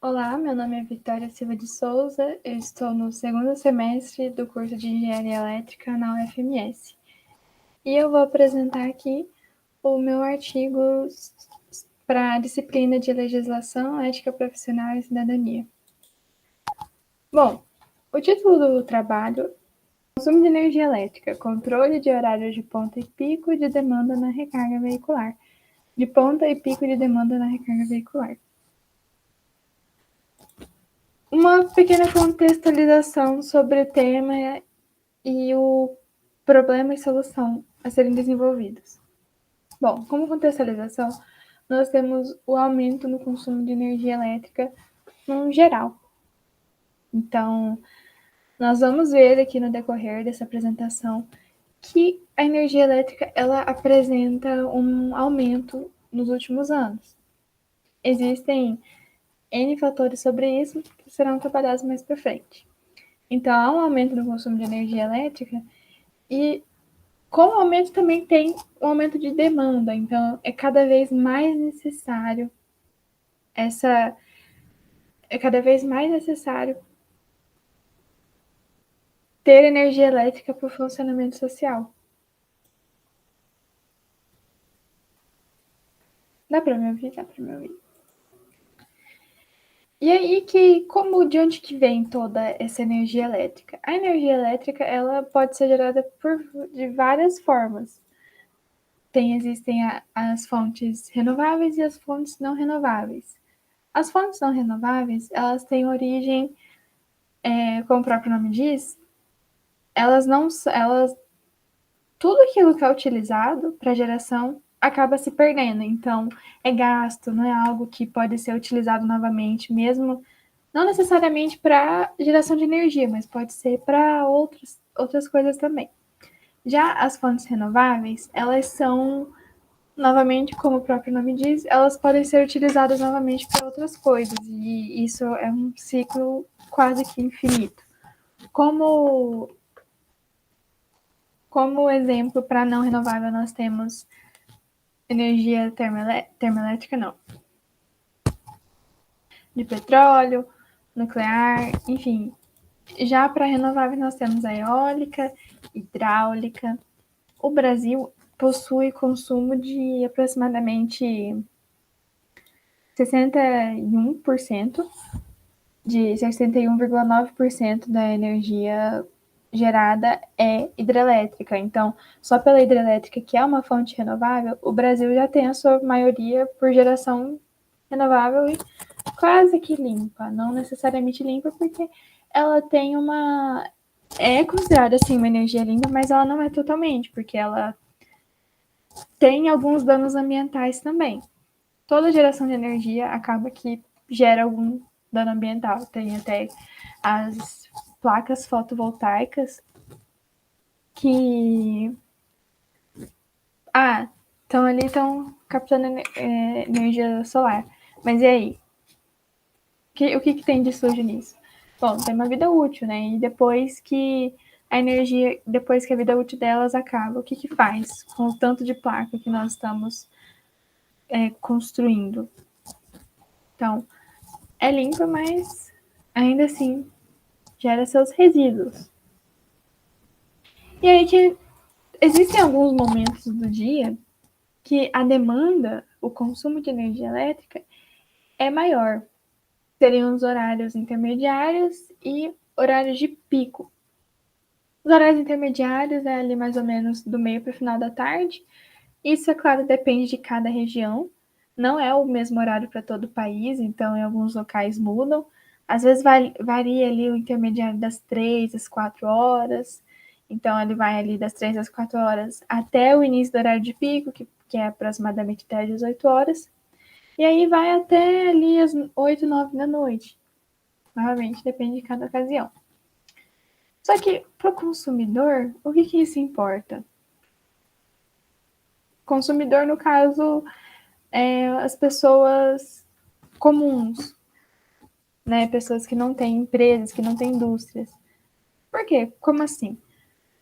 Olá, meu nome é Vitória Silva de Souza, eu estou no segundo semestre do curso de Engenharia Elétrica na UFMS. E eu vou apresentar aqui o meu artigo para a disciplina de Legislação, Ética Profissional e Cidadania. Bom, o título do trabalho é Consumo de Energia Elétrica, Controle de Horários de Ponta e Pico de Demanda na Recarga Veicular. De ponta e pico de demanda na recarga veicular. Uma pequena contextualização sobre o tema e o problema e solução a serem desenvolvidos. Bom, como contextualização, nós temos o aumento no consumo de energia elétrica no geral. Então, nós vamos ver aqui no decorrer dessa apresentação que a energia elétrica ela apresenta um aumento nos últimos anos. Existem N fatores sobre isso que serão trabalhados mais para frente. Então, há um aumento no consumo de energia elétrica e com o aumento também tem um aumento de demanda. Então, é cada vez mais necessário ter energia elétrica para o funcionamento social. Dá para me ouvir? Dá para me ouvir. E aí de onde que vem toda essa energia elétrica? A energia elétrica, ela pode ser gerada de várias formas. Existem as fontes renováveis e as fontes não renováveis. As fontes não renováveis, elas têm origem, como o próprio nome diz, tudo aquilo que é utilizado para geração acaba se perdendo. Então, é gasto, não é algo que pode ser utilizado novamente, mesmo não necessariamente para geração de energia, mas pode ser para outras coisas também. Já as fontes renováveis, elas são, novamente, como o próprio nome diz, elas podem ser utilizadas novamente para outras coisas, e isso é um ciclo quase que infinito. Como exemplo para não renovável, nós temos energia termoelétrica, não, de petróleo, nuclear, enfim. Já para renovável, nós temos a eólica, hidráulica. O Brasil possui consumo de aproximadamente 61%, de 61,9% da energia gerada é hidrelétrica. Então, só pela hidrelétrica, que é uma fonte renovável, o Brasil já tem a sua maioria por geração renovável e quase que limpa. Não necessariamente limpa, porque ela tem uma... É considerada, assim, uma energia limpa, mas ela não é totalmente, porque ela tem alguns danos ambientais também. Toda geração de energia acaba que gera algum dano ambiental. Tem até as placas fotovoltaicas que estão captando energia solar. Mas e aí? O que tem de sujo nisso? Bom, tem uma vida útil, né? E depois que a vida útil delas acaba, o que faz com o tanto de placa que nós estamos construindo? Então, é limpa, mas ainda assim gera seus resíduos. E aí que existem alguns momentos do dia que a demanda, o consumo de energia elétrica é maior. Seriam os horários intermediários e horários de pico. Os horários intermediários é ali mais ou menos do meio para o final da tarde. Isso, é claro, depende de cada região. Não é o mesmo horário para todo o país, então em alguns locais mudam. Às vezes varia ali o intermediário das 3 às 4 horas. Então ele vai ali das 3 às 4 horas até o início do horário de pico, que é aproximadamente 10 às 8 horas. E aí vai até ali às 8, 9 da noite. Novamente, depende de cada ocasião. Só que para o consumidor, o que isso importa? Consumidor, no caso, as pessoas comuns, né? Pessoas que não têm empresas, que não têm indústrias. Por quê? Como assim?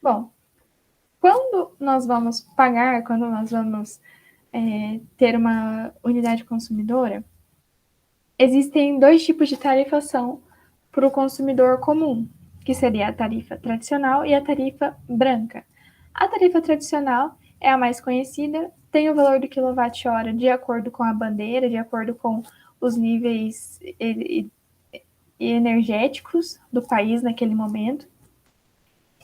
Bom, quando nós vamos ter uma unidade consumidora, existem dois tipos de tarifação para o consumidor comum, que seria a tarifa tradicional e a tarifa branca. A tarifa tradicional é a mais conhecida, tem o valor do quilowatt-hora de acordo com a bandeira, de acordo com os níveis energéticos do país naquele momento.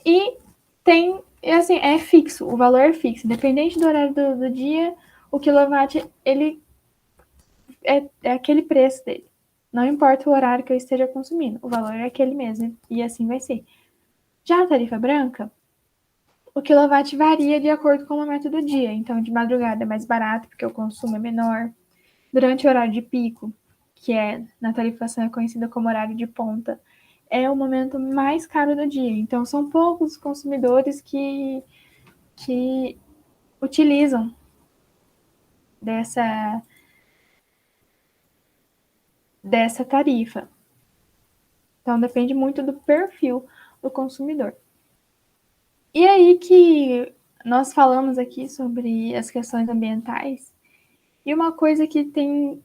E tem, assim, é fixo, o valor é fixo, independente do horário do dia, o quilowatt, ele é aquele preço dele. Não importa o horário que eu esteja consumindo, o valor é aquele mesmo, e assim vai ser. Já a tarifa branca, o quilowatt varia de acordo com o momento do dia. Então, de madrugada é mais barato, porque o consumo é menor. Durante o horário de pico, que é na tarifação é conhecida como horário de ponta, é o momento mais caro do dia. Então, são poucos consumidores que utilizam dessa tarifa. Então, depende muito do perfil do consumidor. E aí que nós falamos aqui sobre as questões ambientais, e uma coisa que tem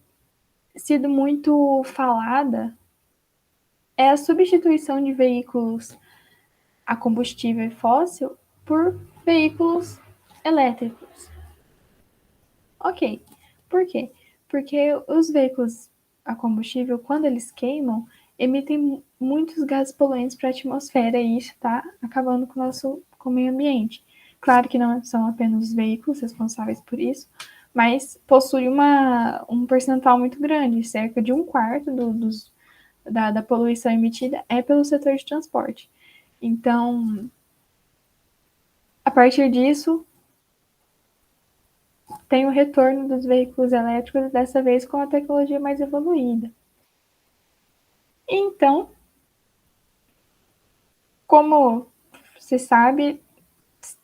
sido muito falada é a substituição de veículos a combustível fóssil por veículos elétricos. Ok, por quê? Porque os veículos a combustível, quando eles queimam, emitem muitos gases poluentes para a atmosfera e isso está acabando com o meio ambiente. Claro que não são apenas os veículos responsáveis por isso, mas possui um percentual muito grande, cerca de 1/4 da poluição emitida é pelo setor de transporte. Então, a partir disso, tem o retorno dos veículos elétricos, dessa vez com a tecnologia mais evoluída. Então, como se sabe,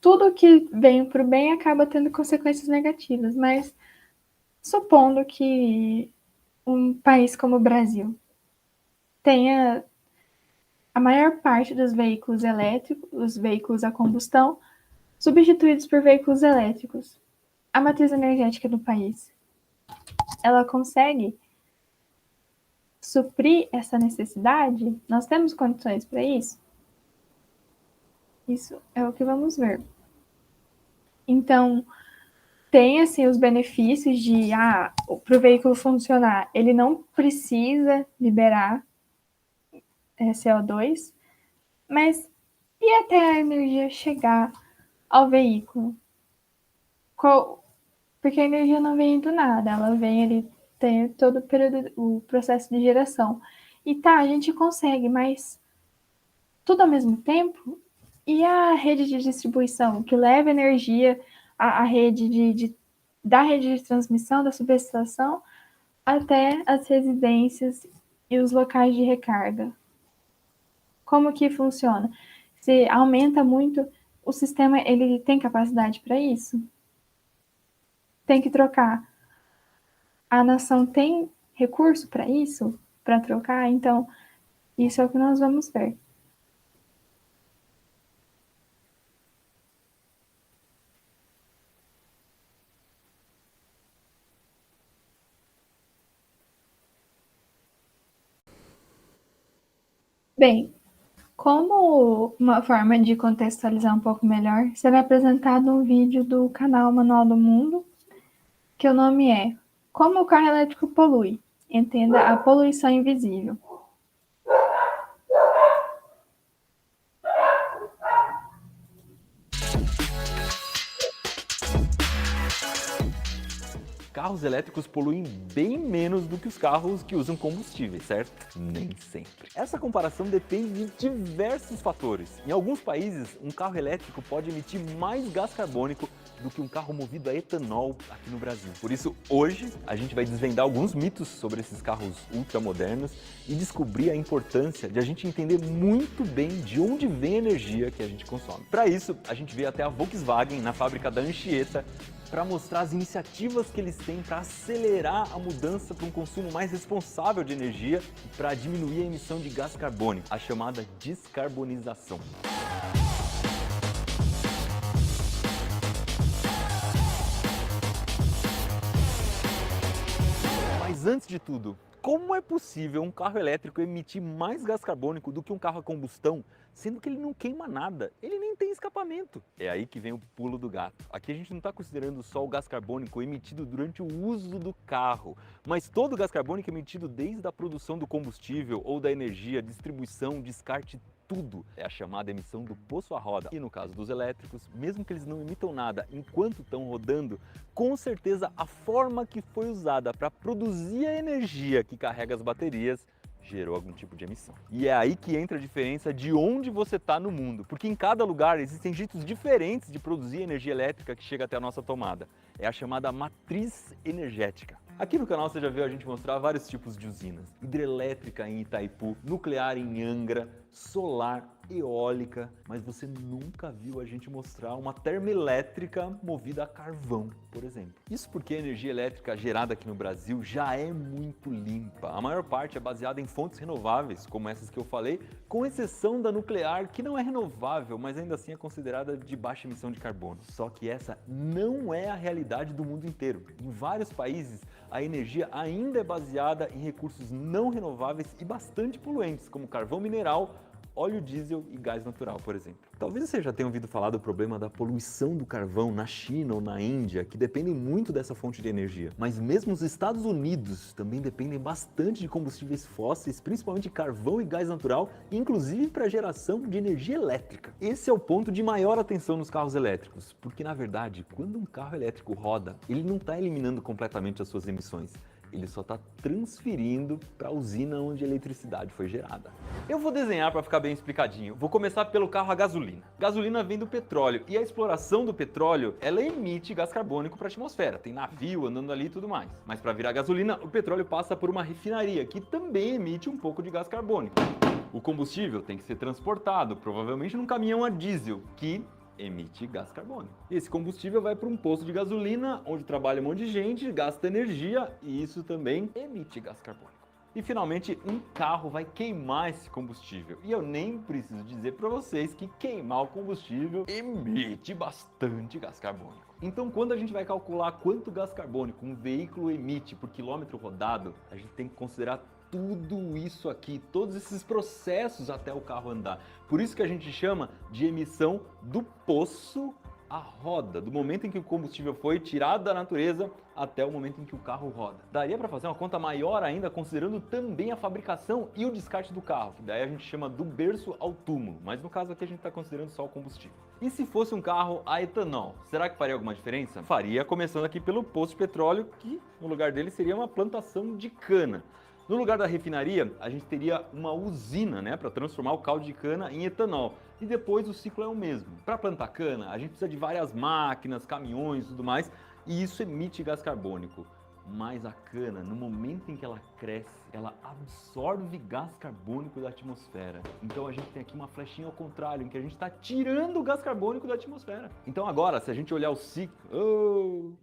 tudo que vem para o bem acaba tendo consequências negativas, mas supondo que um país como o Brasil tenha a maior parte dos veículos elétricos, os veículos a combustão, substituídos por veículos elétricos, a matriz energética do país, ela consegue suprir essa necessidade? Nós temos condições para isso? Isso é o que vamos ver. Então, tem assim os benefícios de para o veículo funcionar, ele não precisa liberar CO2, mas e até a energia chegar ao veículo? Porque a energia não vem do nada, ela vem, ele tem todo o período, o processo de geração. E tá, a gente consegue, mas tudo ao mesmo tempo? E a rede de distribuição, que leva energia à rede da rede de transmissão, da subestação, até as residências e os locais de recarga? Como que funciona? Se aumenta muito, o sistema ele tem capacidade para isso? Tem que trocar. A nação tem recurso para isso? Para trocar? Então, isso é o que nós vamos ver. Bem, como uma forma de contextualizar um pouco melhor, será apresentado um vídeo do canal Manual do Mundo, que o nome é Como o carro elétrico polui. Entenda a poluição invisível. Carros elétricos poluem bem menos do que os carros que usam combustíveis, certo? Nem sempre. Essa comparação depende de diversos fatores. Em alguns países, um carro elétrico pode emitir mais gás carbônico do que um carro movido a etanol aqui no Brasil. Por isso, hoje, a gente vai desvendar alguns mitos sobre esses carros ultramodernos e descobrir a importância de a gente entender muito bem de onde vem a energia que a gente consome. Para isso, a gente veio até a Volkswagen, na fábrica da Anchieta, para mostrar as iniciativas que eles têm para acelerar a mudança para um consumo mais responsável de energia e para diminuir a emissão de gás carbônico, a chamada descarbonização. Mas antes de tudo, Como é possível um carro elétrico emitir mais gás carbônico do que um carro a combustão, sendo que ele não queima nada, ele nem tem escapamento? É aí que vem o pulo do gato. Aqui a gente não está considerando só o gás carbônico emitido durante o uso do carro, mas todo o gás carbônico emitido desde a produção do combustível ou da energia, distribuição, descarte, tudo. É a chamada emissão do poço à roda. E no caso dos elétricos, mesmo que eles não emitam nada enquanto estão rodando, com certeza a forma que foi usada para produzir a energia que carrega as baterias gerou algum tipo de emissão. E é aí que entra a diferença de onde você está no mundo, porque em cada lugar existem jeitos diferentes de produzir energia elétrica que chega até a nossa tomada. É a chamada matriz energética. Aqui no canal você já viu a gente mostrar vários tipos de usinas. Hidrelétrica em Itaipu, nuclear em Angra, solar, eólica, mas você nunca viu a gente mostrar uma termoelétrica movida a carvão, por exemplo. Isso porque a energia elétrica gerada aqui no Brasil já é muito limpa. A maior parte é baseada em fontes renováveis, como essas que eu falei, com exceção da nuclear, que não é renovável, mas ainda assim é considerada de baixa emissão de carbono. Só que essa não é a realidade do mundo inteiro. Em vários países, a energia ainda é baseada em recursos não renováveis e bastante poluentes, como carvão mineral, óleo diesel e gás natural, por exemplo. Talvez você já tenha ouvido falar do problema da poluição do carvão na China ou na Índia, que dependem muito dessa fonte de energia. Mas mesmo os Estados Unidos também dependem bastante de combustíveis fósseis, principalmente carvão e gás natural, inclusive para a geração de energia elétrica. Esse é o ponto de maior atenção nos carros elétricos, porque na verdade, quando um carro elétrico roda, ele não está eliminando completamente as suas emissões. Ele só está transferindo para a usina onde a eletricidade foi gerada. Eu vou desenhar para ficar bem explicadinho. Vou começar pelo carro a gasolina. Gasolina vem do petróleo e a exploração do petróleo, ela emite gás carbônico para a atmosfera. Tem navio andando ali e tudo mais. Mas para virar gasolina, o petróleo passa por uma refinaria que também emite um pouco de gás carbônico. O combustível tem que ser transportado, provavelmente num caminhão a diesel, que emite gás carbônico. Esse combustível vai para um posto de gasolina, onde trabalha um monte de gente, gasta energia e isso também emite gás carbônico. E finalmente, um carro vai queimar esse combustível. E eu nem preciso dizer para vocês que queimar o combustível emite bastante gás carbônico. Então, quando a gente vai calcular quanto gás carbônico um veículo emite por quilômetro rodado, a gente tem que considerar tudo isso aqui, todos esses processos até o carro andar. Por isso que a gente chama de emissão do poço à roda, do momento em que o combustível foi tirado da natureza até o momento em que o carro roda. Daria para fazer uma conta maior ainda, considerando também a fabricação e o descarte do carro, que daí a gente chama do berço ao túmulo, mas no caso aqui a gente está considerando só o combustível. E se fosse um carro a etanol, será que faria alguma diferença? Faria, começando aqui pelo poço de petróleo, que no lugar dele seria uma plantação de cana. No lugar da refinaria, a gente teria uma usina, né, para transformar o caldo de cana em etanol. E depois o ciclo é o mesmo. Para plantar cana, a gente precisa de várias máquinas, caminhões e tudo mais, e isso emite gás carbônico. Mas a cana, no momento em que ela cresce, ela absorve gás carbônico da atmosfera. Então a gente tem aqui uma flechinha ao contrário, em que a gente está tirando o gás carbônico da atmosfera. Então agora, se a gente olhar o ciclo...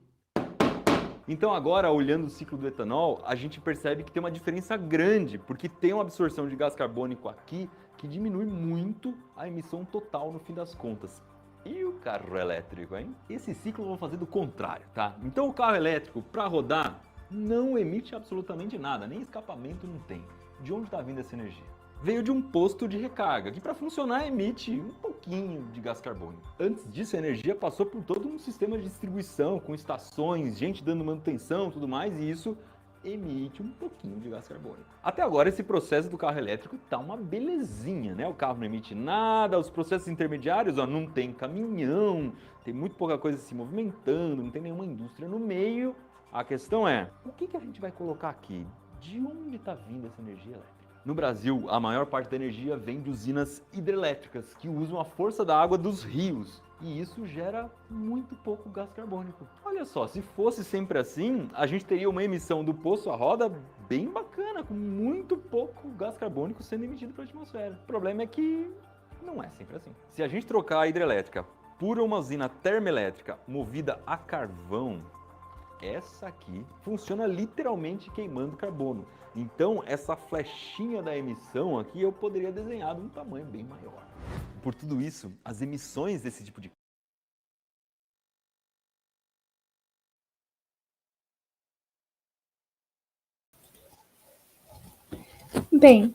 Então agora, olhando o ciclo do etanol, a gente percebe que tem uma diferença grande, porque tem uma absorção de gás carbônico aqui que diminui muito a emissão total no fim das contas. E o carro elétrico, hein? Esse ciclo eu vou fazer do contrário, tá? Então o carro elétrico, para rodar, não emite absolutamente nada, nem escapamento não tem. De onde está vindo essa energia? Veio de um posto de recarga, que para funcionar emite um pouquinho de gás carbônico. Antes disso, a energia passou por todo um sistema de distribuição, com estações, gente dando manutenção e tudo mais, e isso emite um pouquinho de gás carbônico. Até agora, esse processo do carro elétrico tá uma belezinha, né? O carro não emite nada, os processos intermediários, ó, não tem caminhão, tem muito pouca coisa se movimentando, não tem nenhuma indústria no meio. A questão é, o que a gente vai colocar aqui? De onde está vindo essa energia elétrica? No Brasil, a maior parte da energia vem de usinas hidrelétricas, que usam a força da água dos rios. E isso gera muito pouco gás carbônico. Olha só, se fosse sempre assim, a gente teria uma emissão do poço à roda bem bacana, com muito pouco gás carbônico sendo emitido para a atmosfera. O problema é que não é sempre assim. Se a gente trocar a hidrelétrica por uma usina termoelétrica movida a carvão, essa aqui funciona literalmente queimando carbono. Então, essa flechinha da emissão aqui eu poderia desenhar de um tamanho bem maior. Por tudo isso, as emissões desse tipo de Bem,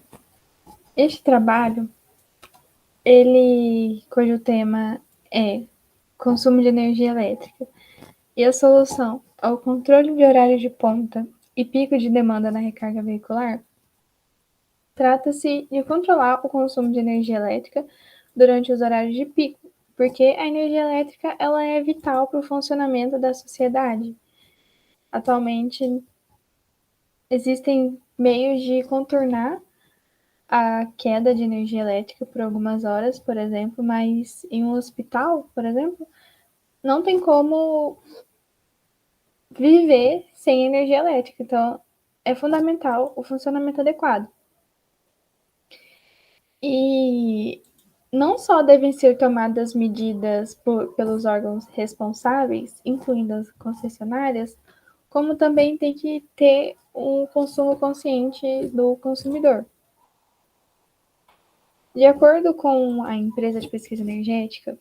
este trabalho, cujo tema é consumo de energia elétrica e a solução ao controle de horário de ponta e pico de demanda na recarga veicular, trata-se de controlar o consumo de energia elétrica durante os horários de pico, porque a energia elétrica ela é vital para o funcionamento da sociedade. Atualmente, existem meios de contornar a queda de energia elétrica por algumas horas, por exemplo, mas em um hospital, por exemplo, não tem como viver sem energia elétrica. Então, é fundamental o funcionamento adequado. E não só devem ser tomadas medidas pelos órgãos responsáveis, incluindo as concessionárias, como também tem que ter um consumo consciente do consumidor. De acordo com a empresa de pesquisa energética,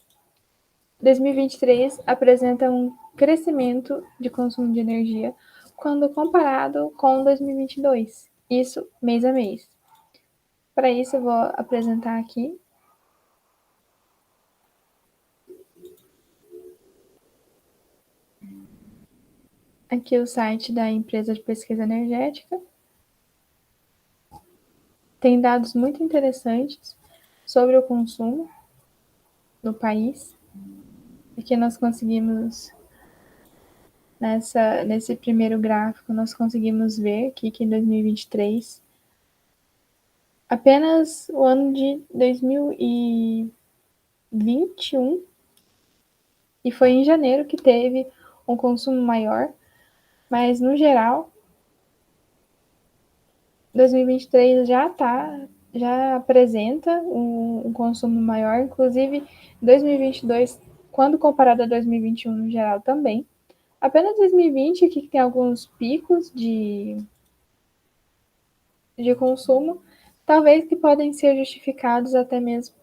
2023 apresenta um crescimento de consumo de energia quando comparado com 2022, isso mês a mês. Para isso, eu vou apresentar aqui o site da empresa de pesquisa energética. Tem dados muito interessantes sobre o consumo no país. Aqui nós conseguimos, nesse primeiro gráfico, nós conseguimos ver aqui que em 2023, apenas o ano de 2021, e foi em janeiro que teve um consumo maior, mas no geral, 2023 já apresenta um consumo maior, inclusive 2022, quando comparado a 2021 no geral também. Apenas 2020 aqui que tem alguns picos de consumo, talvez que podem ser justificados até mesmo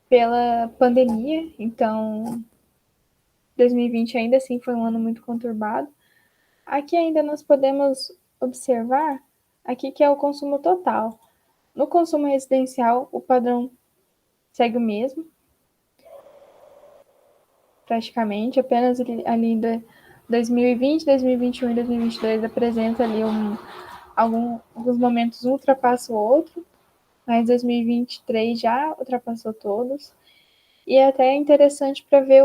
pela pandemia. Então, 2020 ainda assim foi um ano muito conturbado. Aqui ainda nós podemos observar aqui que é o consumo total. No consumo residencial, o padrão segue o mesmo, praticamente, apenas ali em 2020, 2021 e 2022 apresenta ali alguns momentos um ultrapassa o outro, mas 2023 já ultrapassou todos. E é até interessante para ver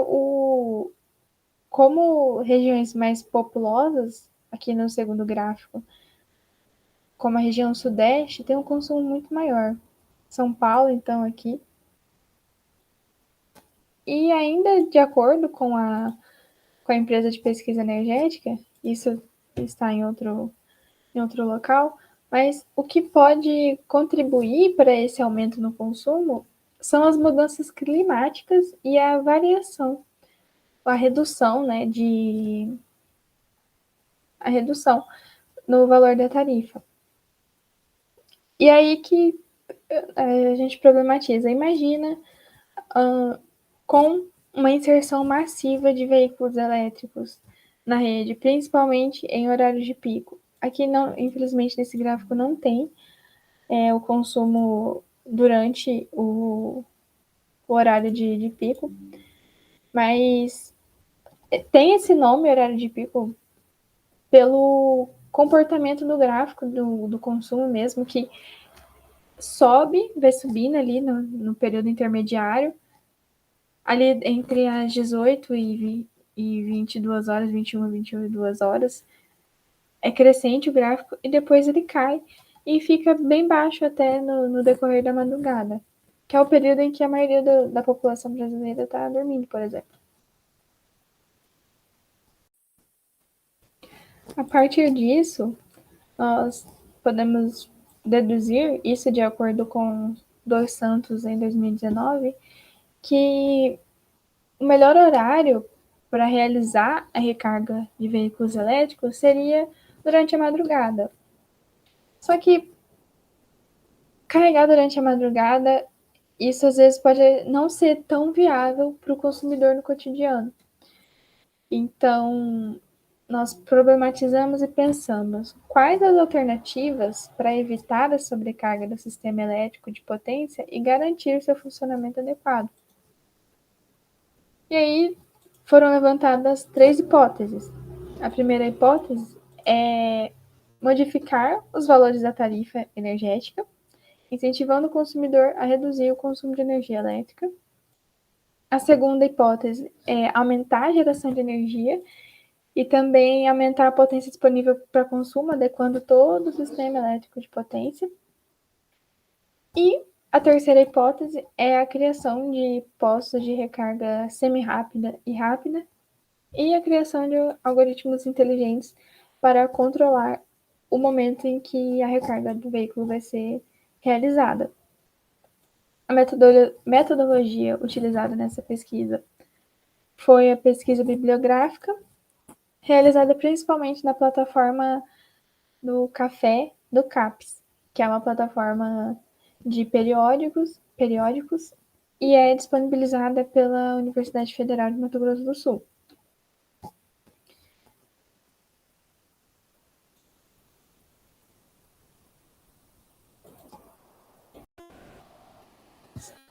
como regiões mais populosas, aqui no segundo gráfico, como a região sudeste, tem um consumo muito maior. São Paulo, então, aqui. E ainda de acordo com a empresa de pesquisa energética, isso está em outro local, mas o que pode contribuir para esse aumento no consumo são as mudanças climáticas e a variação, a redução, né, a redução no valor da tarifa. E aí que a gente problematiza. Imagina com uma inserção massiva de veículos elétricos na rede, principalmente em horários de pico. Aqui, não, infelizmente, nesse gráfico não tem o consumo durante o horário de pico, mas tem esse nome, horário de pico, pelo comportamento do gráfico do consumo mesmo, que sobe, vai subindo ali no período intermediário, ali entre as 18 e 22 horas, 21 e 22 horas, é crescente o gráfico e depois ele cai e fica bem baixo até no decorrer da madrugada, que é o período em que a maioria da população brasileira está dormindo, por exemplo. A partir disso, nós podemos deduzir, isso de acordo com Dos Santos em 2019, que o melhor horário para realizar a recarga de veículos elétricos seria durante a madrugada. Só que carregar durante a madrugada, isso às vezes pode não ser tão viável para o consumidor no cotidiano. Então, nós problematizamos e pensamos quais as alternativas para evitar a sobrecarga do sistema elétrico de potência e garantir seu funcionamento adequado. E aí foram levantadas 3 hipóteses. A primeira hipótese é modificar os valores da tarifa energética, incentivando o consumidor a reduzir o consumo de energia elétrica. A segunda hipótese é aumentar a geração de energia e também aumentar a potência disponível para consumo, adequando todo o sistema elétrico de potência. E a terceira hipótese é a criação de postos de recarga semi-rápida e rápida e a criação de algoritmos inteligentes para controlar o momento em que a recarga do veículo vai ser realizada. A metodologia utilizada nessa pesquisa foi a pesquisa bibliográfica, realizada principalmente na plataforma do Café do CAPES, que é uma plataforma de periódicos e é disponibilizada pela Universidade Federal de Mato Grosso do Sul.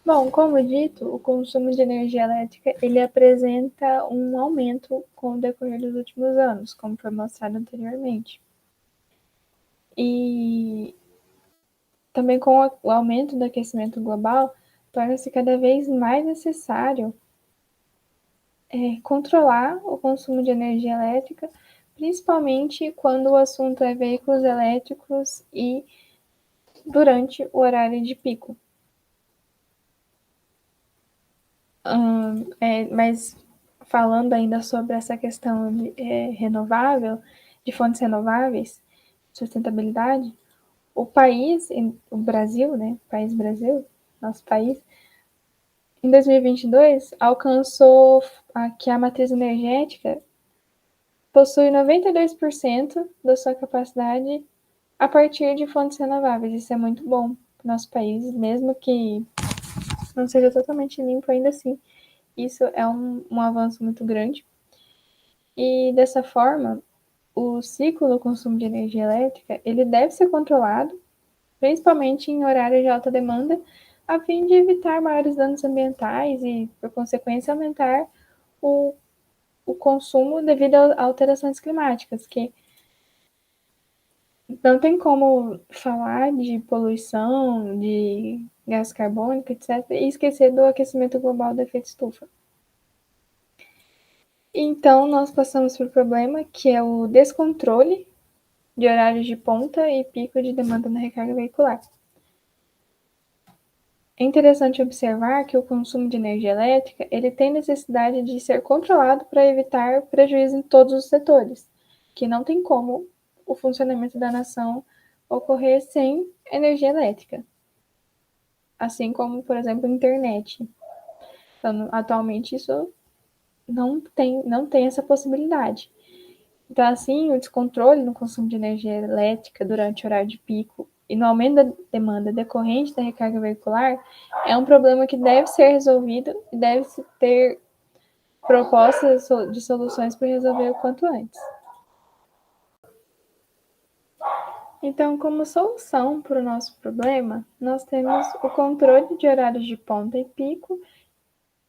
Bom, como dito, o consumo de energia elétrica ele apresenta um aumento com o decorrer dos últimos anos, como foi mostrado anteriormente. E também com o aumento do aquecimento global, torna-se cada vez mais necessário controlar o consumo de energia elétrica, principalmente quando o assunto é veículos elétricos e durante o horário de pico. Mas falando ainda sobre essa questão de renovável, de fontes renováveis, sustentabilidade, o país, o Brasil, né, país Brasil, nosso país, em 2022 alcançou que a matriz energética possui 92% da sua capacidade a partir de fontes renováveis. Isso é muito bom para o nosso país, mesmo que não seja totalmente limpo ainda assim. Isso é um avanço muito grande. E dessa forma, o ciclo do consumo de energia elétrica ele deve ser controlado, principalmente em horários de alta demanda, a fim de evitar maiores danos ambientais e, por consequência, aumentar o consumo devido a alterações climáticas, que não tem como falar de poluição, de gás carbônico, etc., e esquecer do aquecimento global do efeito estufa. Então, nós passamos por um problema que é o descontrole de horários de ponta e pico de demanda na recarga veicular. É interessante observar que o consumo de energia elétrica ele tem necessidade de ser controlado para evitar prejuízo em todos os setores, que não tem como o funcionamento da nação ocorrer sem energia elétrica, assim como, por exemplo, a internet. Então, atualmente isso não tem essa possibilidade. Então, assim, o descontrole no consumo de energia elétrica durante o horário de pico e no aumento da demanda decorrente da recarga veicular é um problema que deve ser resolvido e deve-se ter propostas de soluções para resolver o quanto antes. Então, como solução para o nosso problema, nós temos o controle de horários de ponta e pico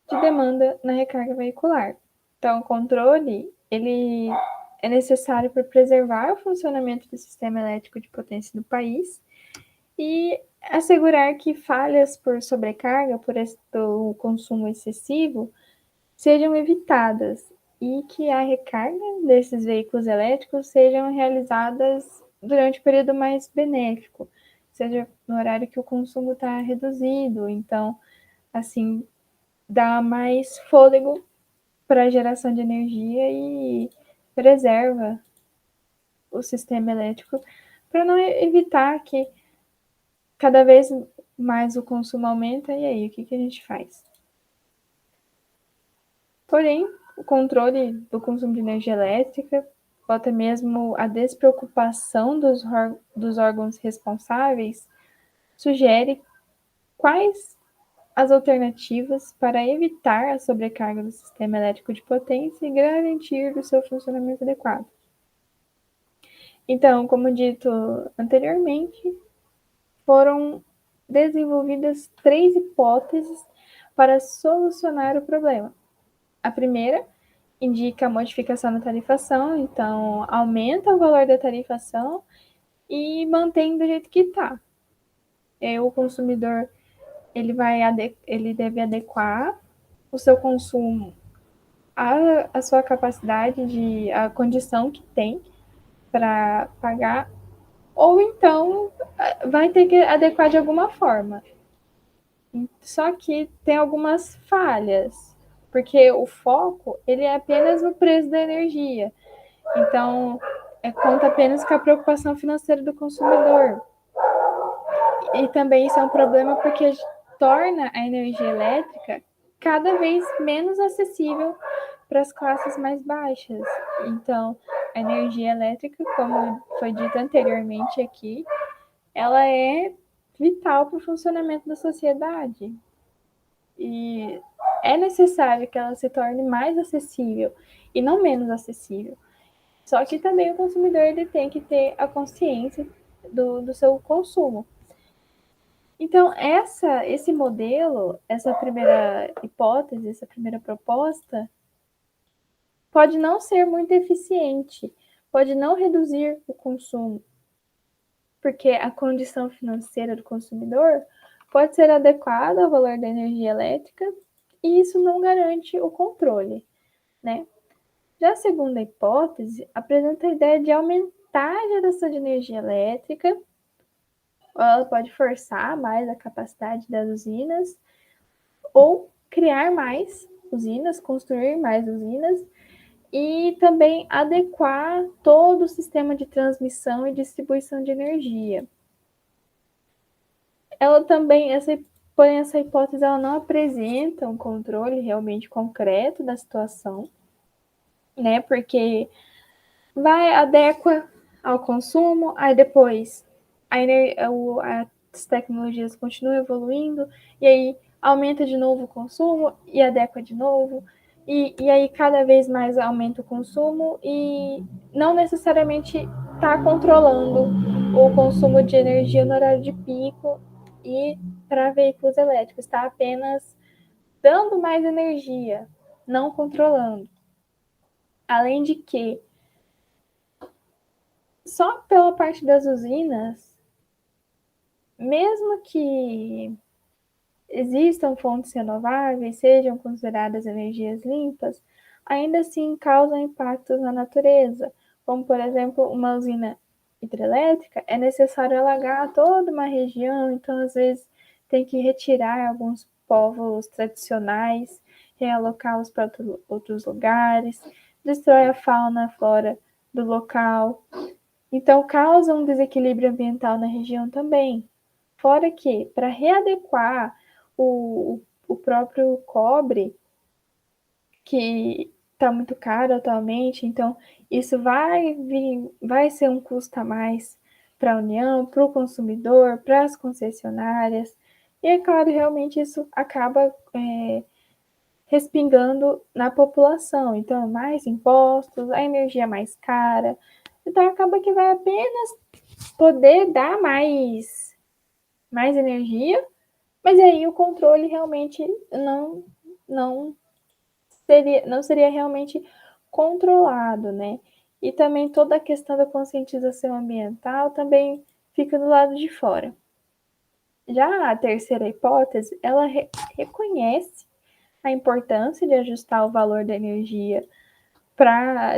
de demanda na recarga veicular. Então, o controle ele é necessário para preservar o funcionamento do sistema elétrico de potência do país e assegurar que falhas por sobrecarga, por o consumo excessivo, sejam evitadas e que a recarga desses veículos elétricos sejam realizadas durante o período mais benéfico, seja no horário que o consumo está reduzido. Então, assim, dá mais fôlego para a geração de energia e preserva o sistema elétrico para não evitar que cada vez mais o consumo aumenta. E aí, o que a gente faz? Porém, o controle do consumo de energia elétrica, ou até mesmo a despreocupação dos órgãos responsáveis, sugere quais as alternativas para evitar a sobrecarga do sistema elétrico de potência e garantir o seu funcionamento adequado. Então, como dito anteriormente, foram desenvolvidas 3 hipóteses para solucionar o problema. A primeira indica a modificação da tarifação, então aumenta o valor da tarifação e mantém do jeito que está. O consumidor ele deve adequar o seu consumo à sua capacidade a condição que tem para pagar, ou então vai ter que adequar de alguma forma. Só que tem algumas falhas, porque o foco ele é apenas no preço da energia. Então, conta apenas com a preocupação financeira do consumidor. E também isso é um problema porque torna a energia elétrica cada vez menos acessível para as classes mais baixas. Então, a energia elétrica, como foi dito anteriormente aqui, ela é vital para o funcionamento da sociedade. E é necessário que ela se torne mais acessível e não menos acessível. Só que também o consumidor ele tem que ter a consciência do seu consumo. Então, esse modelo, essa primeira hipótese, essa primeira proposta, pode não ser muito eficiente, pode não reduzir o consumo, porque a condição financeira do consumidor pode ser adequada ao valor da energia elétrica e isso não garante o controle, né? Já a segunda hipótese apresenta a ideia de aumentar a geração de energia elétrica, ou ela pode forçar mais a capacidade das usinas, ou criar mais usinas, construir mais usinas, e também adequar todo o sistema de transmissão e distribuição de energia. Ela também, porém, essa hipótese ela não apresenta um controle realmente concreto da situação, né? Porque adequa ao consumo, aí depois as tecnologias continuam evoluindo, e aí aumenta de novo o consumo e adequa de novo, e aí cada vez mais aumenta o consumo e não necessariamente está controlando o consumo de energia no horário de pico e para veículos elétricos, está apenas dando mais energia, não controlando. Além de que só pela parte das usinas, mesmo que existam fontes renováveis, sejam consideradas energias limpas, ainda assim causam impactos na natureza, como por exemplo uma usina hidrelétrica, é necessário alagar toda uma região, então às vezes tem que retirar alguns povos tradicionais, realocá-los para outros lugares, destrói a fauna, a flora do local. Então, causa um desequilíbrio ambiental na região também. Fora que, para readequar o próprio cobre, que está muito caro atualmente, então isso vai ser um custo a mais para a União, para o consumidor, para as concessionárias. E é claro, realmente isso acaba respingando na população. Então, mais impostos, a energia mais cara. Então, acaba que vai apenas poder dar mais energia, mas aí o controle realmente não não seria realmente controlado, né? E também toda a questão da conscientização ambiental também fica do lado de fora. Já a terceira hipótese, ela reconhece a importância de ajustar o valor da energia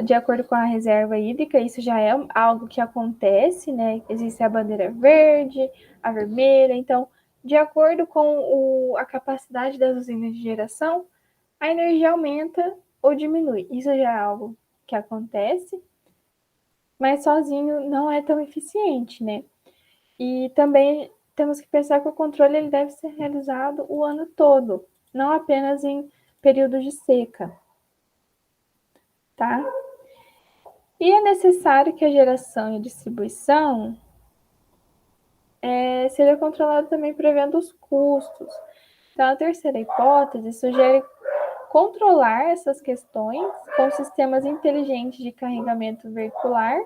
de acordo com a reserva hídrica, isso já é algo que acontece, né? Existe a bandeira verde, a vermelha, então, de acordo com a capacidade das usinas de geração, a energia aumenta ou diminui. Isso já é algo que acontece, mas sozinho não é tão eficiente, né? E também temos que pensar que o controle ele deve ser realizado o ano todo, não apenas em períodos de seca, tá? E é necessário que a geração e a distribuição seja controlada também prevendo os custos. Então, a terceira hipótese sugere controlar essas questões com sistemas inteligentes de carregamento veicular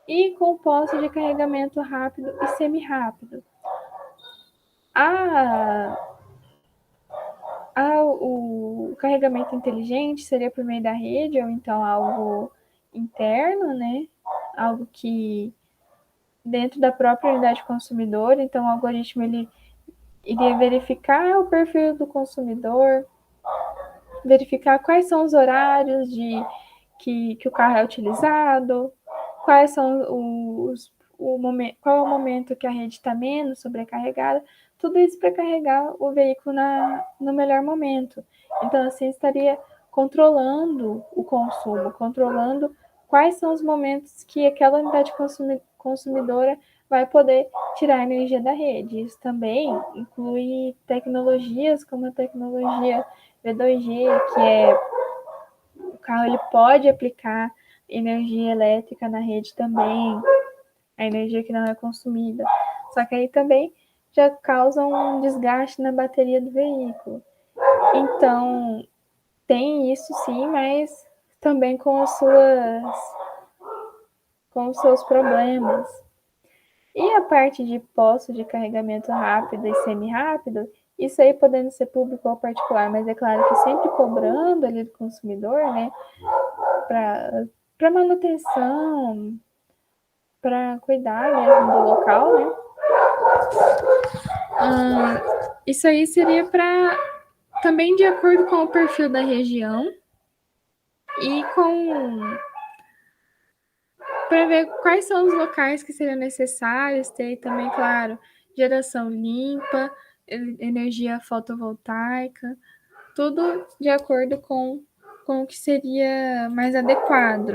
e com postos de carregamento rápido e semi-rápido. O carregamento inteligente seria por meio da rede, ou então algo interno, né? Algo que dentro da própria unidade consumidora, então o algoritmo ele iria verificar o perfil do consumidor, verificar quais são os horários que o carro é utilizado, quais são qual é o momento que a rede está menos sobrecarregada, tudo isso para carregar o veículo no melhor momento. Então, assim, estaria controlando o consumo, controlando quais são os momentos que aquela unidade consumidora vai poder tirar a energia da rede. Isso também inclui tecnologias como a tecnologia V2G, que é o carro ele pode aplicar energia elétrica na rede também, a energia que não é consumida. Só que aí também já causa um desgaste na bateria do veículo. Então, tem isso sim, mas também com os seus problemas. E a parte de postos de carregamento rápido e semi-rápido, isso aí podendo ser público ou particular, mas é claro que sempre cobrando ali do consumidor, né, para manutenção, para cuidar mesmo do local, né? Isso aí seria para também de acordo com o perfil da região e com para ver quais são os locais que seriam necessários ter também, claro, geração limpa, energia fotovoltaica, tudo de acordo com o que seria mais adequado.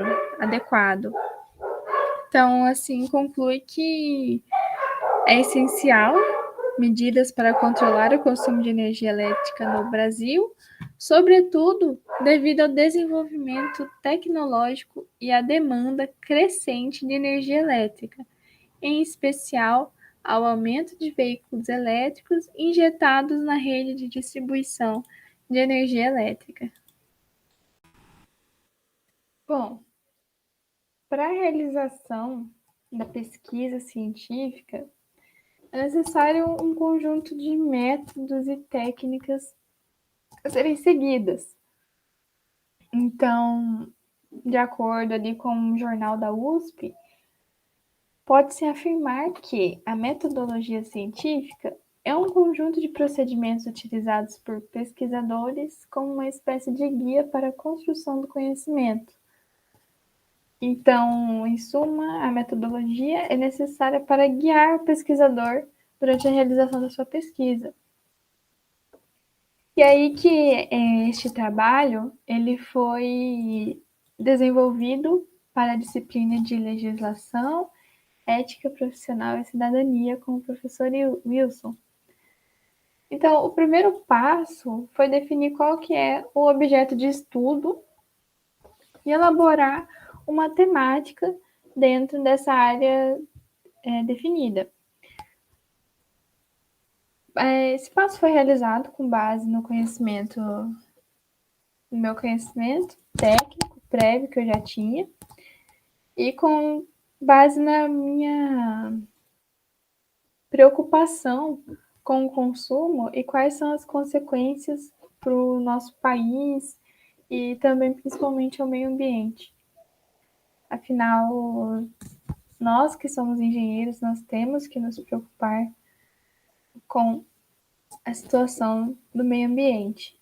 Então, assim, conclui que é essencial medidas para controlar o consumo de energia elétrica no Brasil, sobretudo devido ao desenvolvimento tecnológico e à demanda crescente de energia elétrica, em especial ao aumento de veículos elétricos injetados na rede de distribuição de energia elétrica. Bom, para a realização da pesquisa científica, é necessário um conjunto de métodos e técnicas a serem seguidas. Então, de acordo ali com o jornal da USP, pode-se afirmar que a metodologia científica é um conjunto de procedimentos utilizados por pesquisadores como uma espécie de guia para a construção do conhecimento. Então, em suma, a metodologia é necessária para guiar o pesquisador durante a realização da sua pesquisa. E aí que este trabalho ele foi desenvolvido para a disciplina de legislação, ética profissional e cidadania com o professor Wilson. Então, o primeiro passo foi definir qual que é o objeto de estudo e elaborar uma temática dentro dessa área definida. Esse passo foi realizado com base no meu conhecimento técnico prévio que eu já tinha e com base na minha preocupação com o consumo e quais são as consequências para o nosso país e também principalmente ao meio ambiente. Afinal, nós que somos engenheiros, nós temos que nos preocupar com a situação do meio ambiente.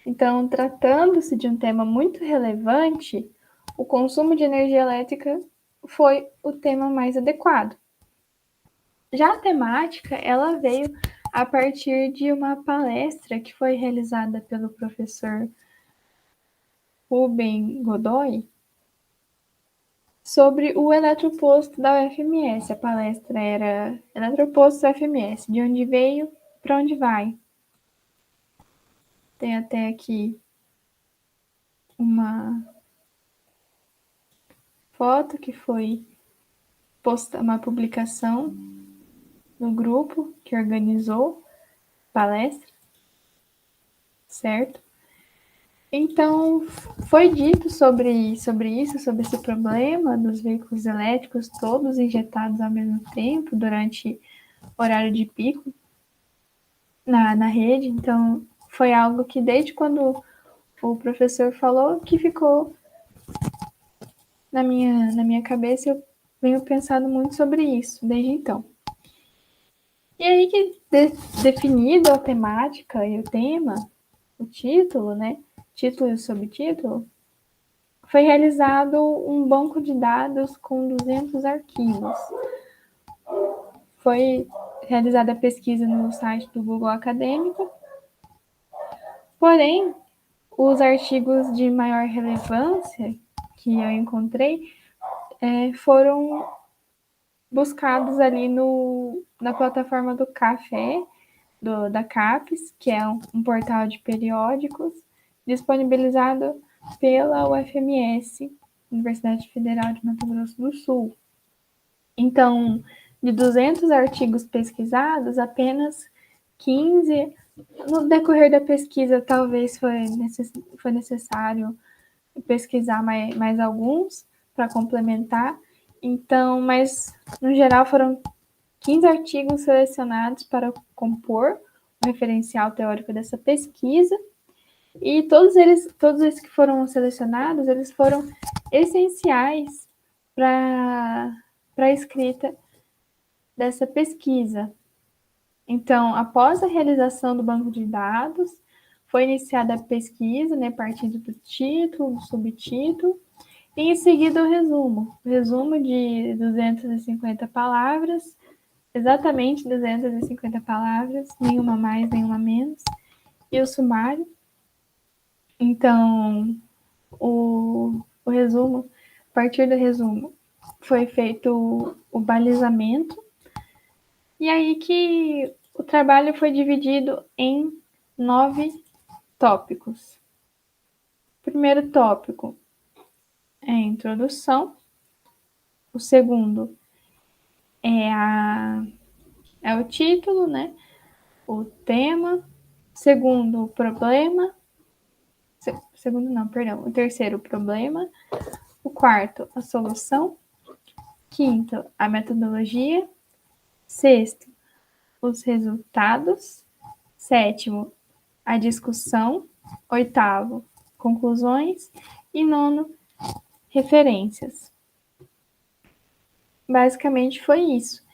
Então, tratando-se de um tema muito relevante, o consumo de energia elétrica foi o tema mais adequado. Já a temática, ela veio a partir de uma palestra que foi realizada pelo professor Rubem Godoy sobre o eletroposto da UFMS. A palestra era Eletroposto da UFMS, de onde veio, para onde vai. Tem até aqui uma foto que foi posta, uma publicação no grupo que organizou a palestra, certo? Então, foi dito sobre isso, sobre esse problema dos veículos elétricos todos injetados ao mesmo tempo, durante horário de pico na rede. Então, foi algo que, desde quando o professor falou, que ficou na minha cabeça. Eu venho pensando muito sobre isso desde então. E aí que, definido a temática e o tema, o título, né? Título e o subtítulo, foi realizado um banco de dados com 200 arquivos. Foi realizada a pesquisa no site do Google Acadêmico, porém, os artigos de maior relevância que eu encontrei foram buscados ali na plataforma do Café, da CAPES, que é um portal de periódicos, disponibilizado pela UFMS, Universidade Federal de Mato Grosso do Sul. Então, de 200 artigos pesquisados, apenas 15, no decorrer da pesquisa, talvez foi necessário pesquisar mais alguns para complementar. Então, mas no geral foram 15 artigos selecionados para compor o referencial teórico dessa pesquisa, e todos esses que foram selecionados, eles foram essenciais para a escrita dessa pesquisa. Então, após a realização do banco de dados, foi iniciada a pesquisa, né, partindo do título, do subtítulo, e em seguida o resumo de 250 palavras, exatamente 250 palavras, nenhuma mais, nenhuma menos, e o sumário. Então, o resumo, a partir do resumo, foi feito o balizamento, e aí que o trabalho foi dividido em 9 tópicos. O primeiro tópico é a introdução, o segundo é o título, né? O tema, segundo, o problema, segundo não, perdão, o terceiro, o problema, o quarto, a solução, quinto, a metodologia, sexto, os resultados, sétimo, a discussão, oitavo, conclusões e nono, referências. Basicamente foi isso.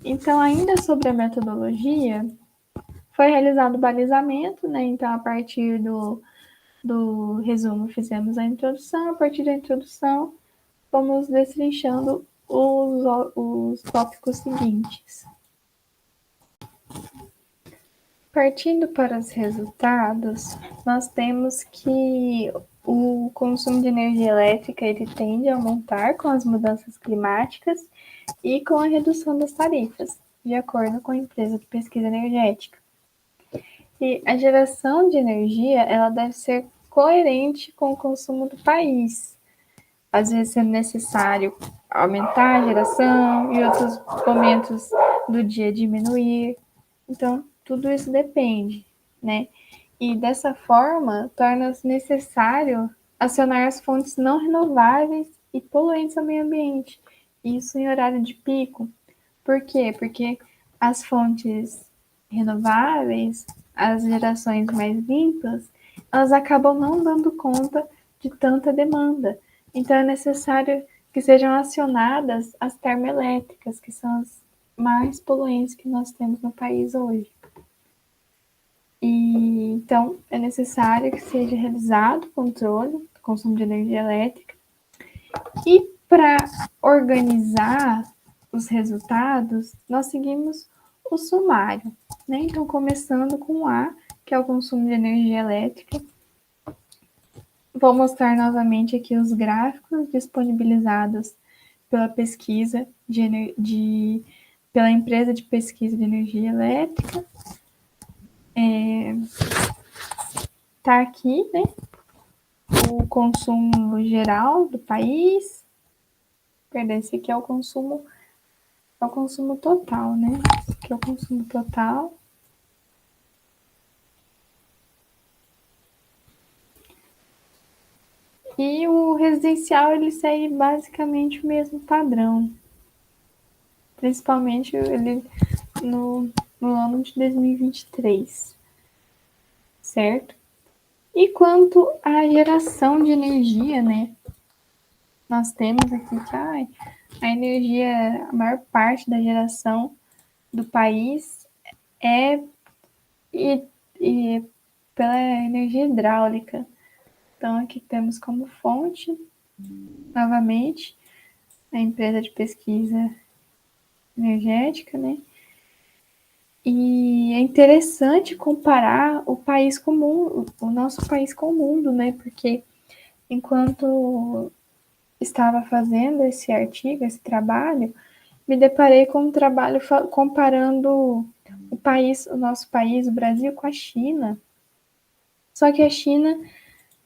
Então, ainda sobre a metodologia, foi realizado o balizamento, né? Então, a partir do resumo, fizemos a introdução. A partir da introdução, fomos destrinchando os tópicos seguintes. Partindo para os resultados, nós temos que o consumo de energia elétrica ele tende a aumentar com as mudanças climáticas e com a redução das tarifas, de acordo com a empresa de pesquisa energética. E a geração de energia ela deve ser coerente com o consumo do país, às vezes sendo necessário aumentar a geração e outros momentos do dia diminuir. Então, tudo isso depende, né? E dessa forma, torna-se necessário acionar as fontes não renováveis e poluentes ao meio ambiente. Isso em horário de pico. Por quê? Porque as fontes renováveis, as gerações mais limpas, elas acabam não dando conta de tanta demanda. Então, é necessário que sejam acionadas as termoelétricas, que são as mais poluentes que nós temos no país hoje. E, então, é necessário que seja realizado o controle do consumo de energia elétrica. E para organizar os resultados, nós seguimos o sumário, né? Então, começando com o A, que é o consumo de energia elétrica. Vou mostrar novamente aqui os gráficos disponibilizados pela pesquisa pela empresa de pesquisa de energia elétrica. Tá aqui, né? O consumo geral do país. Perdão, esse aqui é o consumo total, né? Esse aqui é o consumo total. E o residencial, ele segue basicamente o mesmo padrão. Principalmente ele no ano de 2023, certo? E quanto à geração de energia, né? Nós temos aqui que a energia, a maior parte da geração do país é e pela energia hidráulica. Então, aqui temos como fonte, novamente, a empresa de pesquisa energética, né? E é interessante comparar o país com o mundo, o nosso país com o mundo, né? Porque enquanto estava fazendo esse artigo, esse trabalho, me deparei com um trabalho comparando o nosso país, o Brasil, com a China. Só que a China,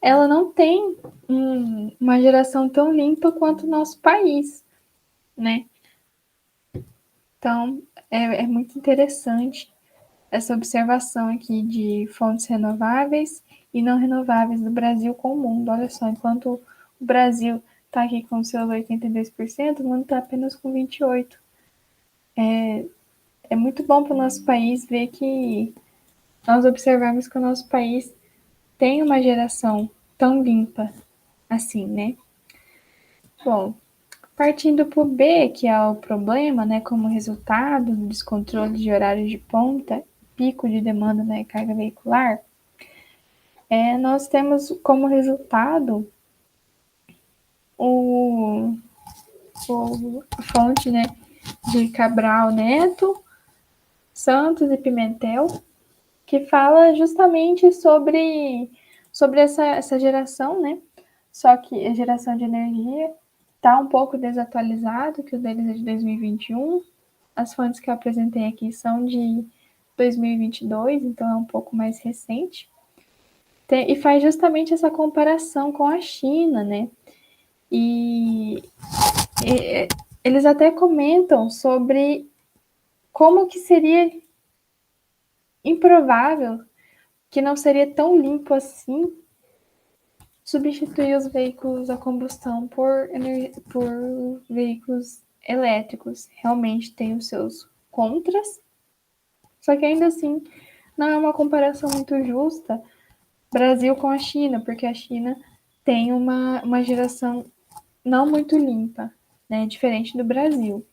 ela não tem uma geração tão limpa quanto o nosso país, né? Então, é muito interessante essa observação aqui de fontes renováveis e não renováveis do Brasil com o mundo. Olha só, enquanto o Brasil está aqui com seus 82%, o mundo está apenas com 28%. É muito bom para o nosso país ver que nós observamos que o nosso país tem uma geração tão limpa assim, né? Bom, partindo para o B, que é o problema, né, como resultado do descontrole de horários de ponta, pico de demanda na carga veicular, nós temos como resultado a fonte, né, de Cabral Neto, Santos e Pimentel, que fala justamente sobre essa geração, né? Só que a geração de energia está um pouco desatualizado, que o deles é de 2021. As fontes que eu apresentei aqui são de 2022, então é um pouco mais recente. E faz justamente essa comparação com a China, né? E eles até comentam sobre como que seria improvável que não seria tão limpo assim substituir os veículos a combustão por veículos elétricos. Realmente tem os seus contras, só que ainda assim não é uma comparação muito justa Brasil com a China, porque a China tem uma geração não muito limpa, né, diferente do Brasil.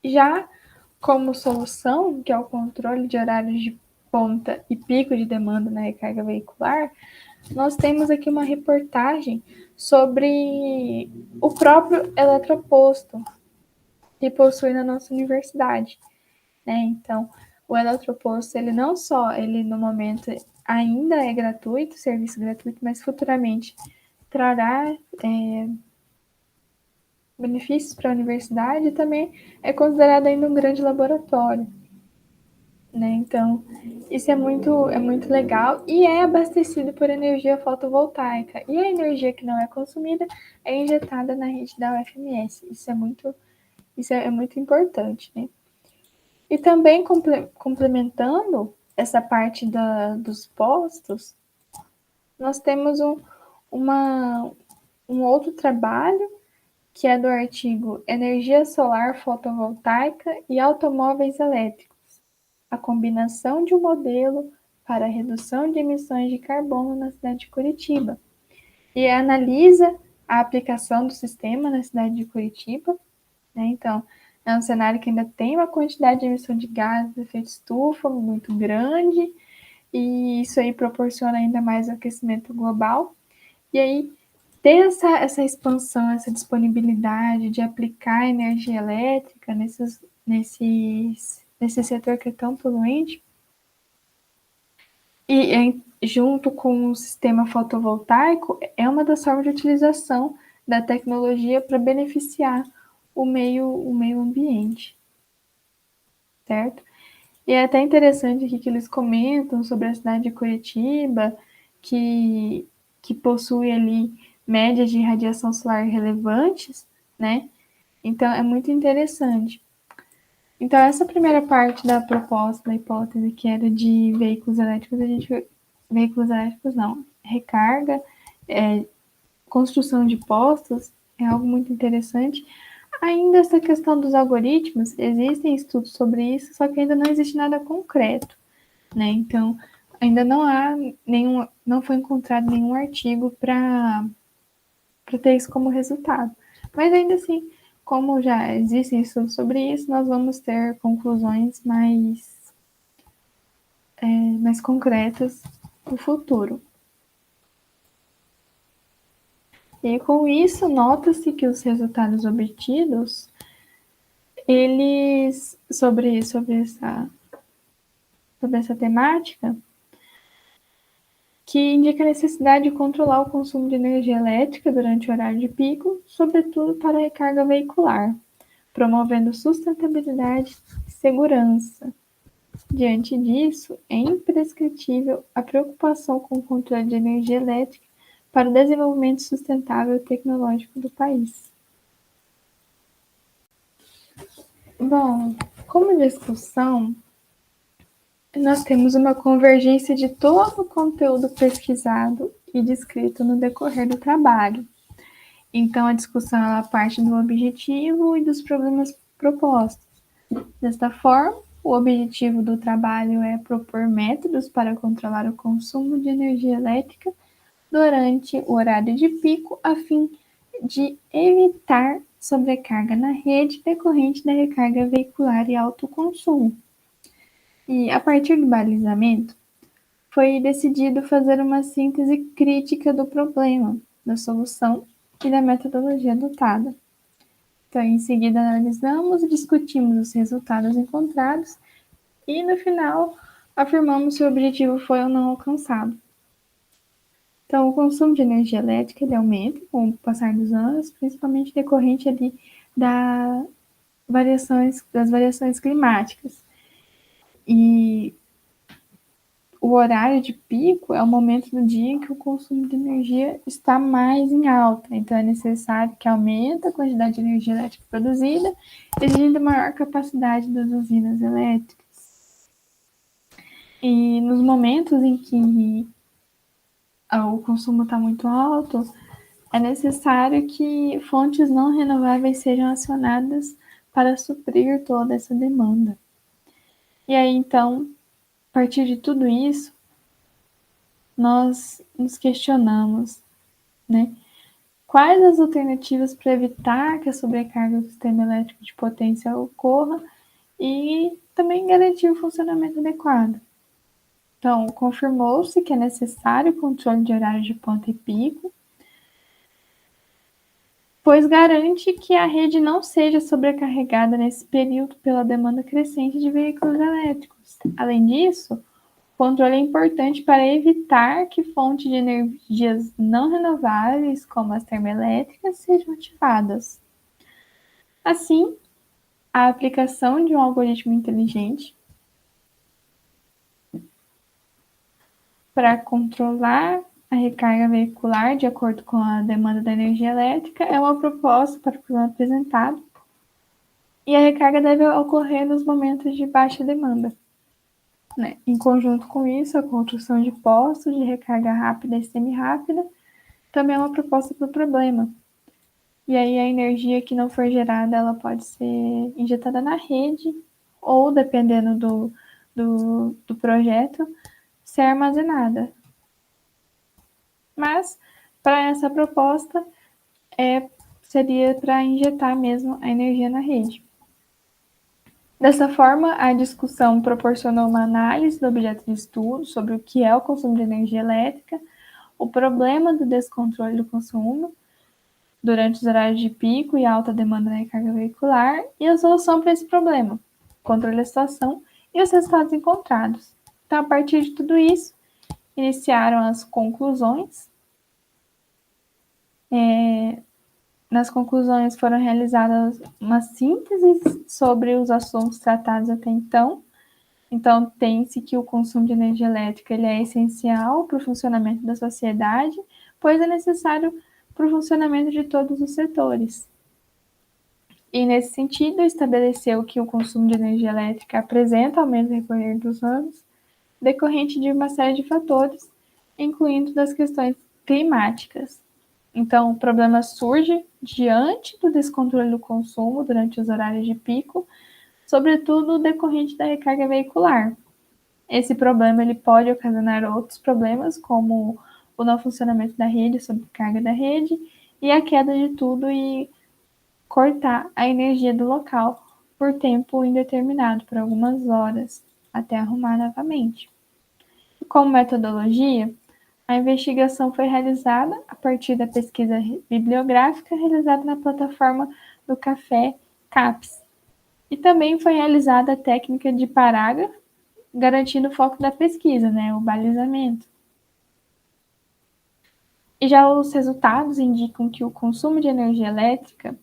Já como solução, que é o controle de horários de ponta e pico de demanda na recarga veicular, nós temos aqui uma reportagem sobre o próprio eletroposto que possui na nossa universidade, né? Então, o eletroposto, ele não só, ele no momento ainda é gratuito, serviço gratuito, mas futuramente trará benefícios para a universidade e também é considerado ainda um grande laboratório, né? Então, isso é muito legal e é abastecido por energia fotovoltaica. E a energia que não é consumida é injetada na rede da UFMS. Isso é muito importante, né? E também complementando essa parte dos postos, nós temos um outro trabalho que é do artigo Energia Solar Fotovoltaica e Automóveis Elétricos, a combinação de um modelo para a redução de emissões de carbono na cidade de Curitiba. E analisa a aplicação do sistema na cidade de Curitiba, né? Então, é um cenário que ainda tem uma quantidade de emissão de gases de efeito estufa muito grande, e isso aí proporciona ainda mais aquecimento global. E aí, ter essa expansão, essa disponibilidade de aplicar energia elétrica nesse setor que é tão poluente, e junto com o sistema fotovoltaico, é uma das formas de utilização da tecnologia para beneficiar o meio ambiente, certo? E é até interessante aqui que eles comentam sobre a cidade de Curitiba, que possui ali médias de radiação solar relevantes, né? Então, é muito interessante. Então, essa primeira parte da proposta, da hipótese, que era de veículos elétricos, recarga construção de postos é algo muito interessante. Ainda essa questão dos algoritmos, existem estudos sobre isso, só que ainda não existe nada concreto, né? Então, ainda não foi encontrado nenhum artigo para ter isso como resultado. Mas ainda assim, como já existem estudos sobre isso, nós vamos ter conclusões mais concretas no futuro. E com isso, nota-se que os resultados obtidos, eles, sobre essa temática, que indica a necessidade de controlar o consumo de energia elétrica durante o horário de pico, sobretudo para a recarga veicular, promovendo sustentabilidade e segurança. Diante disso, é imprescritível a preocupação com o controle de energia elétrica para o desenvolvimento sustentável e tecnológico do país. Bom, como discussão, nós temos uma convergência de todo o conteúdo pesquisado e descrito no decorrer do trabalho. Então, a discussão ela parte do objetivo e dos problemas propostos. Desta forma, o objetivo do trabalho é propor métodos para controlar o consumo de energia elétrica durante o horário de pico, a fim de evitar sobrecarga na rede decorrente da recarga veicular e alto consumo. E, a partir do balizamento, foi decidido fazer uma síntese crítica do problema, da solução e da metodologia adotada. Então, em seguida, analisamos e discutimos os resultados encontrados e, no final, afirmamos se o objetivo foi ou não alcançado. Então, o consumo de energia elétrica ele aumenta com o passar dos anos, principalmente decorrente ali das variações climáticas. E o horário de pico é o momento do dia em que o consumo de energia está mais em alta. Então, é necessário que aumente a quantidade de energia elétrica produzida, exigindo maior capacidade das usinas elétricas. E nos momentos em que o consumo está muito alto, é necessário que fontes não renováveis sejam acionadas para suprir toda essa demanda. E aí, então, a partir de tudo isso, nós nos questionamos, né? Quais as alternativas para evitar que a sobrecarga do sistema elétrico de potência ocorra e também garantir o funcionamento adequado. Então, confirmou-se que é necessário o controle de horário de ponta e pico, pois garante que a rede não seja sobrecarregada nesse período pela demanda crescente de veículos elétricos. Além disso, o controle é importante para evitar que fontes de energias não renováveis, como as termoelétricas, sejam ativadas. Assim, a aplicação de um algoritmo inteligente para controlar a recarga veicular de acordo com a demanda da energia elétrica é uma proposta para o problema apresentado, e a recarga deve ocorrer nos momentos de baixa demanda. Né? Em conjunto com isso, a construção de postos de recarga rápida e semi-rápida também é uma proposta para o problema. E aí a energia que não for gerada, ela pode ser injetada na rede ou, dependendo do projeto, ser armazenada. Mas, para essa proposta, seria para injetar mesmo a energia na rede. Dessa forma, a discussão proporcionou uma análise do objeto de estudo sobre o que é o consumo de energia elétrica, o problema do descontrole do consumo durante os horários de pico e alta demanda na recarga veicular e a solução para esse problema, controle da situação e os resultados encontrados. Então, a partir de tudo isso, iniciaram as conclusões. Nas conclusões foram realizadas uma síntese sobre os assuntos tratados até então. Então, tem-se que o consumo de energia elétrica ele é essencial para o funcionamento da sociedade, pois é necessário para o funcionamento de todos os setores. E, nesse sentido, estabeleceu que o consumo de energia elétrica apresenta aumento no decorrer dos anos, decorrente de uma série de fatores, incluindo das questões climáticas. Então, o problema surge diante do descontrole do consumo durante os horários de pico, sobretudo decorrente da recarga veicular. Esse problema ele pode ocasionar outros problemas, como o não funcionamento da rede, sobrecarga da rede, e a queda de tudo e cortar a energia do local por tempo indeterminado, por algumas horas, até arrumar novamente. Como metodologia, a investigação foi realizada a partir da pesquisa bibliográfica realizada na plataforma do Café CAPES. E também foi realizada a técnica de parágrafo, garantindo o foco da pesquisa, o balizamento. E já os resultados indicam que o consumo de energia elétrica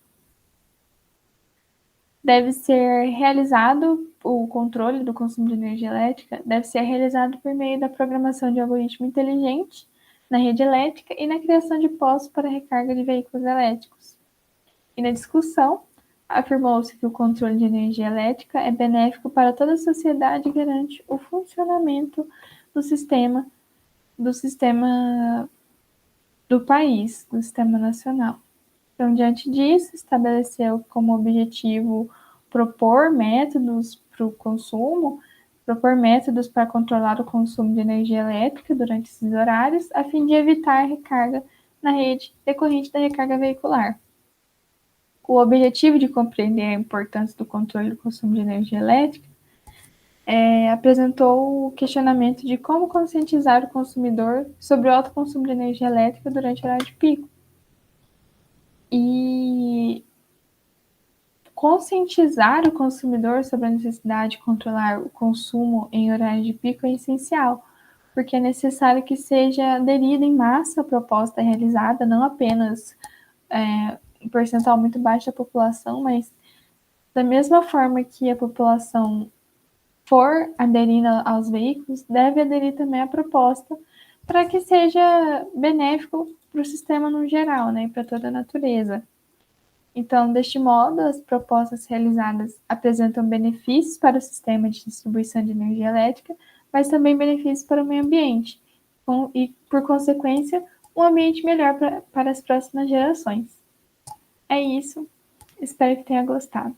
deve ser realizado, o controle do consumo de energia elétrica deve ser realizado por meio da programação de algoritmo inteligente na rede elétrica e na criação de postos para recarga de veículos elétricos. E na discussão, afirmou-se que o controle de energia elétrica é benéfico para toda a sociedade e garante o funcionamento do sistema do país, do sistema nacional. Então, diante disso, estabeleceu como objetivo propor métodos para o consumo, propor métodos para controlar o consumo de energia elétrica durante esses horários, a fim de evitar a recarga na rede decorrente da recarga veicular. O objetivo de compreender a importância do controle do consumo de energia elétrica apresentou o questionamento de como conscientizar o consumidor sobre o alto consumo de energia elétrica durante o horário de pico. E conscientizar o consumidor sobre a necessidade de controlar o consumo em horário de pico é essencial, porque é necessário que seja aderida em massa a proposta realizada, não apenas um percentual muito baixo da população, mas da mesma forma que a população for aderindo aos veículos, deve aderir também à proposta para que seja benéfico para o sistema no geral, para toda a natureza. Então, deste modo, as propostas realizadas apresentam benefícios para o sistema de distribuição de energia elétrica, mas também benefícios para o meio ambiente, e, por consequência, um ambiente melhor para as próximas gerações. É isso, espero que tenha gostado.